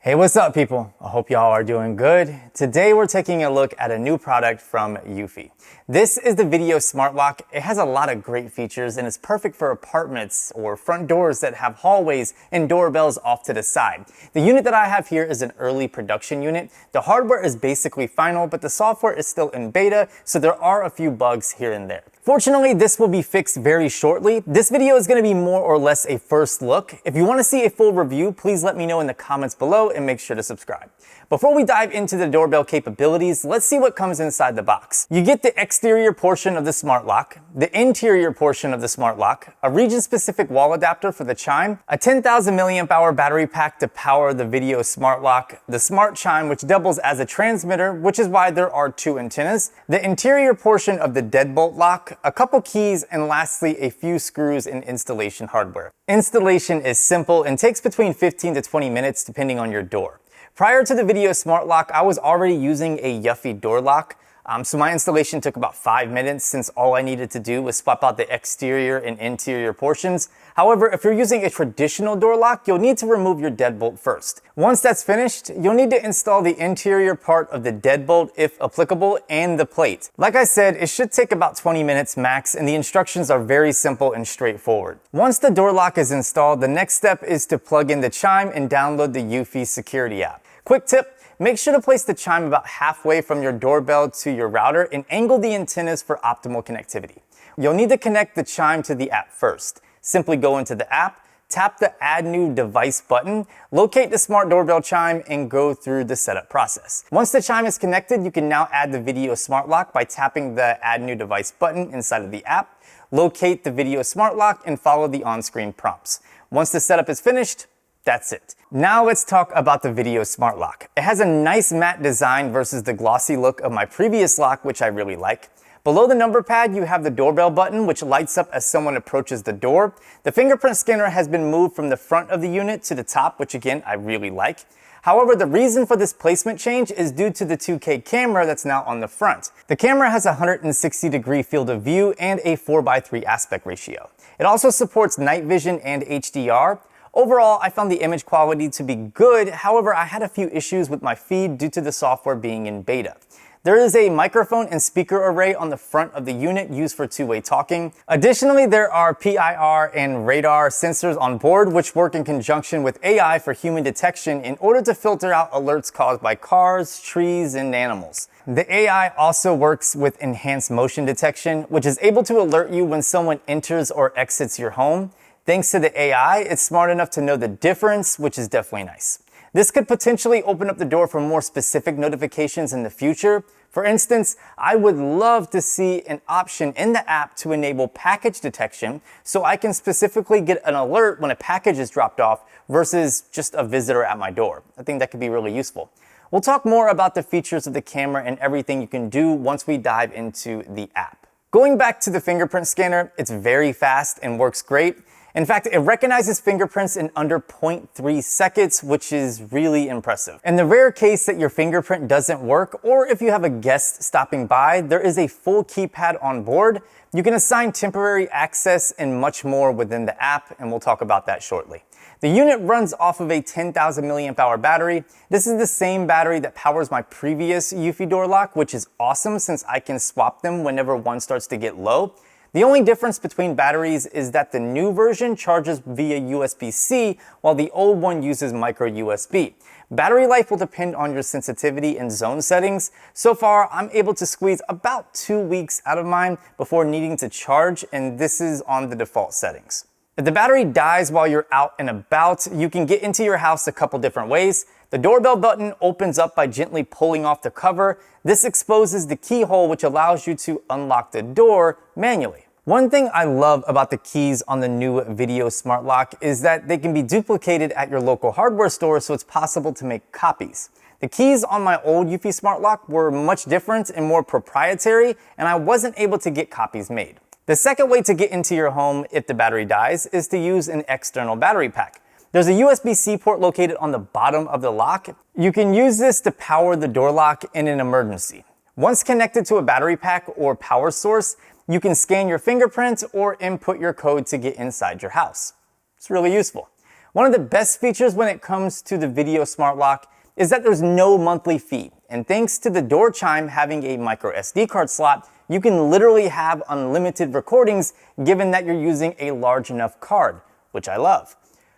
Hey, what's up, people? I hope y'all are doing good. Today we're taking a look at a new product from Eufy. This is the Video Smart Lock. It has a lot of great features and it's perfect for apartments or front doors that have hallways and doorbells off to the side. The unit that I have here is an early production unit. The hardware is basically final, but the software is still in beta, so there are a few bugs here and there. Fortunately, this will be fixed very shortly. This video is going to be more or less a first look. If you want to see a full review, please let me know in the comments below and make sure to subscribe. Before we dive into the doorbell capabilities, let's see what comes inside the box. You get the exterior portion of the smart lock, the interior portion of the smart lock, a region-specific wall adapter for the chime, a 10,000 milliamp hour battery pack to power the Video Smart Lock, the smart chime which doubles as a transmitter, which is why there are two antennas, the interior portion of the deadbolt lock, a couple keys, and lastly a few screws and installation hardware. Installation is simple and takes between 15 to 20 minutes depending on your door. Prior to the Video Smart Lock, I was already using a Eufy door lock. So my installation took about 5 minutes since all I needed to do was swap out the exterior and interior portions. However, if you're using a traditional door lock, you'll need to remove your deadbolt first. Once that's finished, you'll need to install the interior part of the deadbolt if applicable and the plate. Like I said, it should take about 20 minutes max and the instructions are very simple and straightforward. Once the door lock is installed, the next step is to plug in the chime and download the Eufy security app. Quick tip. Make sure to place the chime about halfway from your doorbell to your router and angle the antennas for optimal connectivity. You'll need to connect the chime to the app first. Simply go into the app, tap the Add New Device button, locate the smart doorbell chime, and go through the setup process. Once the chime is connected, you can now add the Video Smart Lock by tapping the Add New Device button inside of the app, locate the Video Smart Lock, and follow the on-screen prompts. Once the setup is finished, that's it. Now let's talk about the Video Smart Lock. It has a nice matte design versus the glossy look of my previous lock, which I really like. Below the number pad, you have the doorbell button, which lights up as someone approaches the door. The fingerprint scanner has been moved from the front of the unit to the top, which again, I really like. However, the reason for this placement change is due to the 2K camera that's now on the front. The camera has a 160-degree field of view and a 4:3 aspect ratio. It also supports night vision and HDR. Overall, I found the image quality to be good, however, I had a few issues with my feed due to the software being in beta. There is a microphone and speaker array on the front of the unit used for two-way talking. Additionally, there are PIR and radar sensors on board which work in conjunction with AI for human detection in order to filter out alerts caused by cars, trees, and animals. The AI also works with enhanced motion detection, which is able to alert you when someone enters or exits your home. Thanks to the AI, it's smart enough to know the difference, which is definitely nice. This could potentially open up the door for more specific notifications in the future. For instance, I would love to see an option in the app to enable package detection so I can specifically get an alert when a package is dropped off versus just a visitor at my door. I think that could be really useful. We'll talk more about the features of the camera and everything you can do once we dive into the app. Going back to the fingerprint scanner, it's very fast and works great. In fact, it recognizes fingerprints in under 0.3 seconds, which is really impressive. In the rare case that your fingerprint doesn't work, or if you have a guest stopping by, there is a full keypad on board. You can assign temporary access and much more within the app, and we'll talk about that shortly. The unit runs off of a 10,000 milliamp hour battery. This is the same battery that powers my previous Eufy door lock, which is awesome since I can swap them whenever one starts to get low. The only difference between batteries is that the new version charges via USB-C while the old one uses micro USB. Battery life will depend on your sensitivity and zone settings. So far, I'm able to squeeze about 2 weeks out of mine before needing to charge, and this is on the default settings. If the battery dies while you're out and about, you can get into your house a couple different ways. The doorbell button opens up by gently pulling off the cover. This exposes the keyhole, which allows you to unlock the door manually. One thing I love about the keys on the new Video Smart Lock is that they can be duplicated at your local hardware store, so it's possible to make copies. The keys on my old Eufy Smart Lock were much different and more proprietary, and I wasn't able to get copies made. The second way to get into your home if the battery dies is to use an external battery pack. There's a USB-C port located on the bottom of the lock. You can use this to power the door lock in an emergency. Once connected to a battery pack or power source, you can scan your fingerprint or input your code to get inside your house. It's really useful. One of the best features when it comes to the Video Smart Lock is that there's no monthly fee. And thanks to the door chime having a microSD card slot, you can literally have unlimited recordings given that you're using a large enough card, which I love.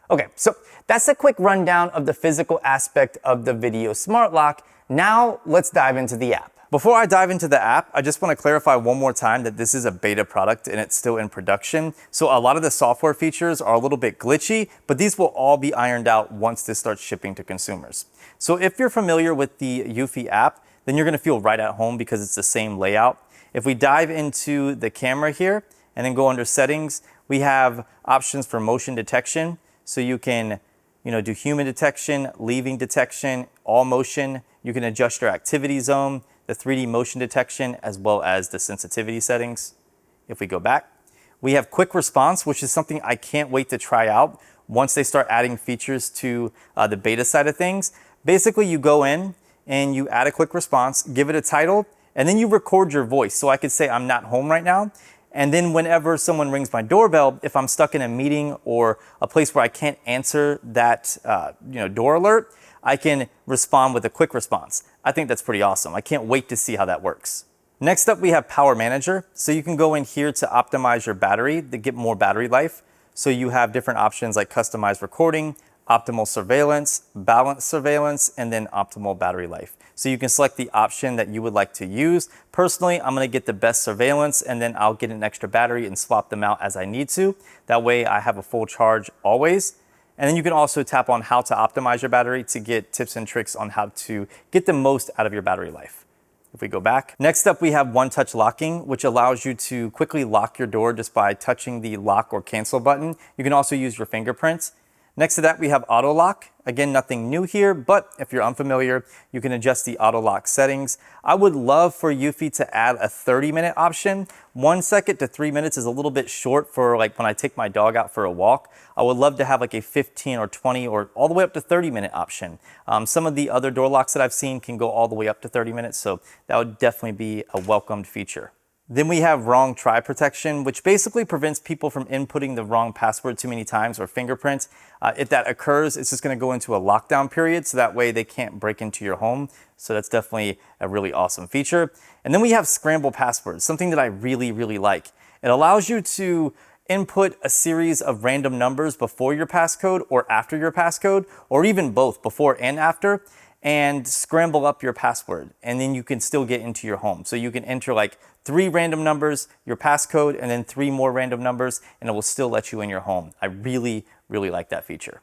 Okay, so that's a quick rundown of the physical aspect of the Video Smart Lock. Now let's dive into the app. Before I dive into the app, I just want to clarify one more time that this is a beta product and it's still in production. So a lot of the software features are a little bit glitchy, but these will all be ironed out once this starts shipping to consumers. So if you're familiar with the Eufy app, then you're going to feel right at home because it's the same layout. If we dive into the camera here and then go under settings, we have options for motion detection. So you can, do human detection, leaving detection, all motion. You can adjust your activity zone, the 3D motion detection, as well as the sensitivity settings. If we go back, we have quick response, which is something I can't wait to try out once they start adding features to the beta side of things. Basically, you go in and you add a quick response, give it a title, and then you record your voice. So I could say I'm not home right now. And then whenever someone rings my doorbell, if I'm stuck in a meeting or a place where I can't answer that door alert, I can respond with a quick response. I think that's pretty awesome. I can't wait to see how that works. Next up, we have Power Manager. So you can go in here to optimize your battery to get more battery life. So you have different options like customized recording, optimal surveillance, balanced surveillance, and then optimal battery life. So you can select the option that you would like to use. Personally, I'm gonna get the best surveillance and then I'll get an extra battery and swap them out as I need to. That way I have a full charge always. And then you can also tap on how to optimize your battery to get tips and tricks on how to get the most out of your battery life. If we go back, next up we have one-touch locking, which allows you to quickly lock your door just by touching the lock or cancel button. You can also use your fingerprint. Next to that, we have auto lock. Again, nothing new here, but if you're unfamiliar, you can adjust the auto lock settings. I would love for Eufy to add a 30-minute option. 1 second to 3 minutes is a little bit short for like when I take my dog out for a walk. I would love to have like a 15 or 20 or all the way up to 30-minute option. Some of the other door locks that I've seen can go all the way up to 30 minutes, so that would definitely be a welcomed feature. Then we have wrong try protection, which basically prevents people from inputting the wrong password too many times or fingerprint. If that occurs, it's just going to go into a lockdown period, so that way they can't break into your home. So that's definitely a really awesome feature. And then we have scramble passwords, something that I really, really like. It allows you to input a series of random numbers before your passcode or after your passcode, or even both before and after, and scramble up your password. And then you can still get into your home. So you can enter like 3 random numbers, your passcode, and then 3 more random numbers, and it will still let you in your home. I really, really like that feature.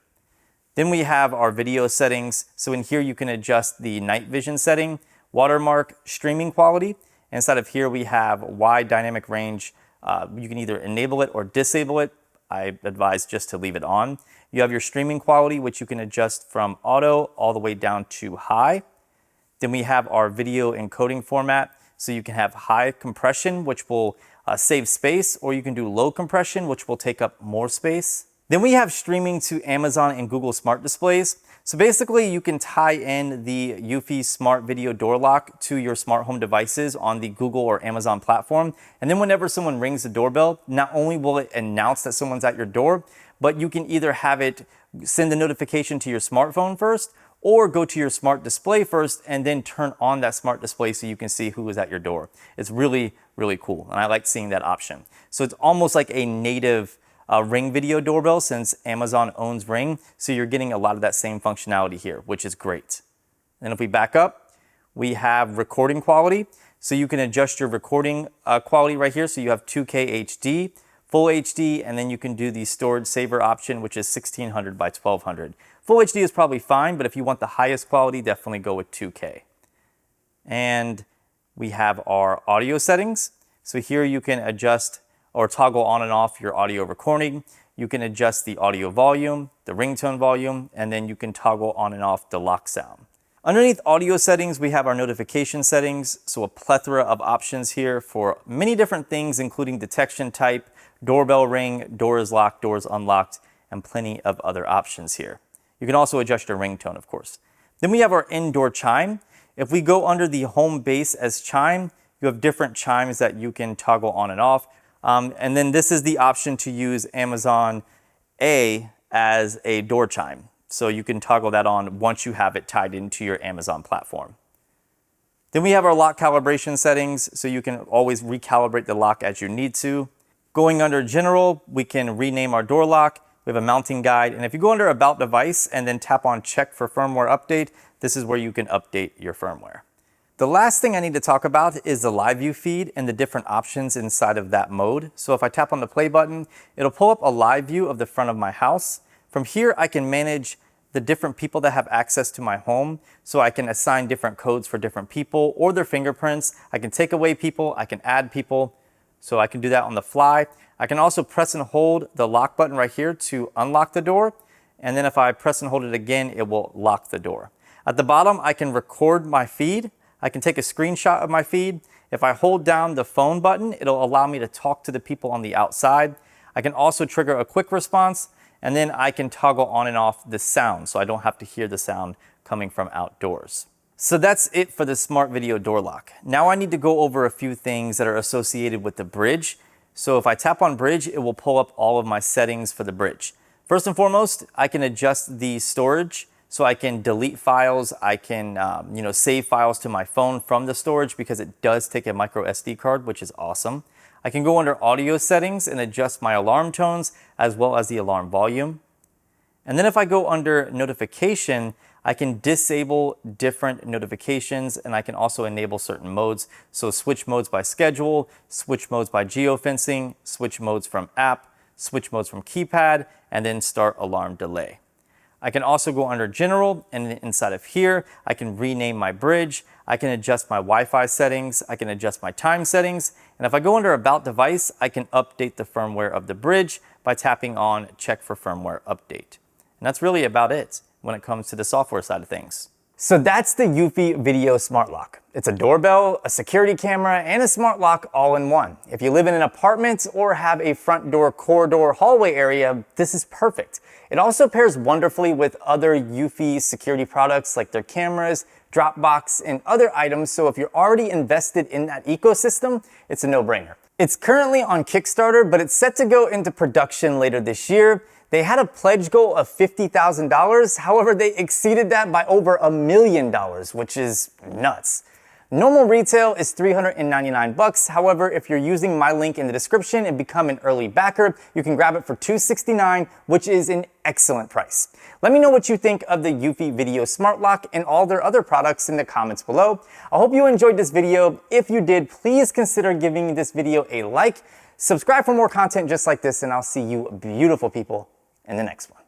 Then we have our video settings. So in here, you can adjust the night vision setting, watermark, streaming quality. Inside of here, we have wide dynamic range. You can either enable it or disable it. I advise just to leave it on. You have your streaming quality, which you can adjust from auto all the way down to high. Then we have our video encoding format. So you can have high compression, which will save space, or you can do low compression, which will take up more space. Then we have streaming to Amazon and Google Smart Displays. So basically you can tie in the Eufy Smart Video Door Lock to your smart home devices on the Google or Amazon platform. And then whenever someone rings the doorbell, not only will it announce that someone's at your door, but you can either have it send the notification to your smartphone first, or go to your smart display first and then turn on that smart display so you can see who is at your door. It's really, really cool. And I like seeing that option. So it's almost like a native Ring video doorbell since Amazon owns Ring. So you're getting a lot of that same functionality here, which is great. And if we back up, we have recording quality. So you can adjust your recording quality right here. So you have 2K HD, Full HD, and then you can do the storage saver option, which is 1600 by 1200. Full HD is probably fine, but if you want the highest quality, definitely go with 2K. And we have our audio settings. So here you can adjust or toggle on and off your audio recording. You can adjust the audio volume, the ringtone volume, and then you can toggle on and off the lock sound. Underneath audio settings, we have our notification settings. So a plethora of options here for many different things, including detection type, doorbell ring, door is locked, door is unlocked, and plenty of other options here. You can also adjust your ringtone, of course. Then we have our indoor chime. If we go under the home base as chime, you have different chimes that you can toggle on and off. And then this is the option to use Amazon A as a door chime. So you can toggle that on once you have it tied into your Amazon platform. Then we have our lock calibration settings, so you can always recalibrate the lock as you need to. Going under General, we can rename our door lock. We have a mounting guide, and if you go under About Device and then tap on Check for Firmware Update, this is where you can update your firmware. The last thing I need to talk about is the live view feed and the different options inside of that mode. So if I tap on the play button, it'll pull up a live view of the front of my house. From here, I can manage the different people that have access to my home. So I can assign different codes for different people or their fingerprints. I can take away people, I can add people. So I can do that on the fly. I can also press and hold the lock button right here to unlock the door. And then if I press and hold it again, it will lock the door. At the bottom, I can record my feed. I can take a screenshot of my feed. If I hold down the phone button, it'll allow me to talk to the people on the outside. I can also trigger a quick response, and then I can toggle on and off the sound so I don't have to hear the sound coming from outdoors. So that's it for the smart video door lock. Now I need to go over a few things that are associated with the bridge. So if I tap on bridge, it will pull up all of my settings for the bridge. First and foremost, I can adjust the storage. So I can delete files, I can save files to my phone from the storage because it does take a microSD card, which is awesome. I can go under audio settings and adjust my alarm tones as well as the alarm volume. And then if I go under notification, I can disable different notifications and I can also enable certain modes. So switch modes by schedule, switch modes by geofencing, switch modes from app, switch modes from keypad, and then start alarm delay. I can also go under General, and inside of here, I can rename my bridge. I can adjust my Wi-Fi settings. I can adjust my time settings. And if I go under About Device, I can update the firmware of the bridge by tapping on Check for Firmware Update. And that's really about it when it comes to the software side of things. So that's the Eufy Video Smart Lock. It's a doorbell, a security camera, and a smart lock all in one. If you live in an apartment or have a front door, corridor, hallway area, this is perfect. It also pairs wonderfully with other Eufy security products like their cameras, Dropbox, and other items, so if you're already invested in that ecosystem, it's a no-brainer. It's currently on Kickstarter, but it's set to go into production later this year. They had a pledge goal of $50,000. However, they exceeded that by over $1 million, which is nuts. Normal retail is $399. However, if you're using my link in the description and become an early backer, you can grab it for $269, which is an excellent price. Let me know what you think of the Eufy Video Smart Lock and all their other products in the comments below. I hope you enjoyed this video. If you did, please consider giving this video a like. Subscribe for more content just like this, and I'll see you beautiful people in the next one.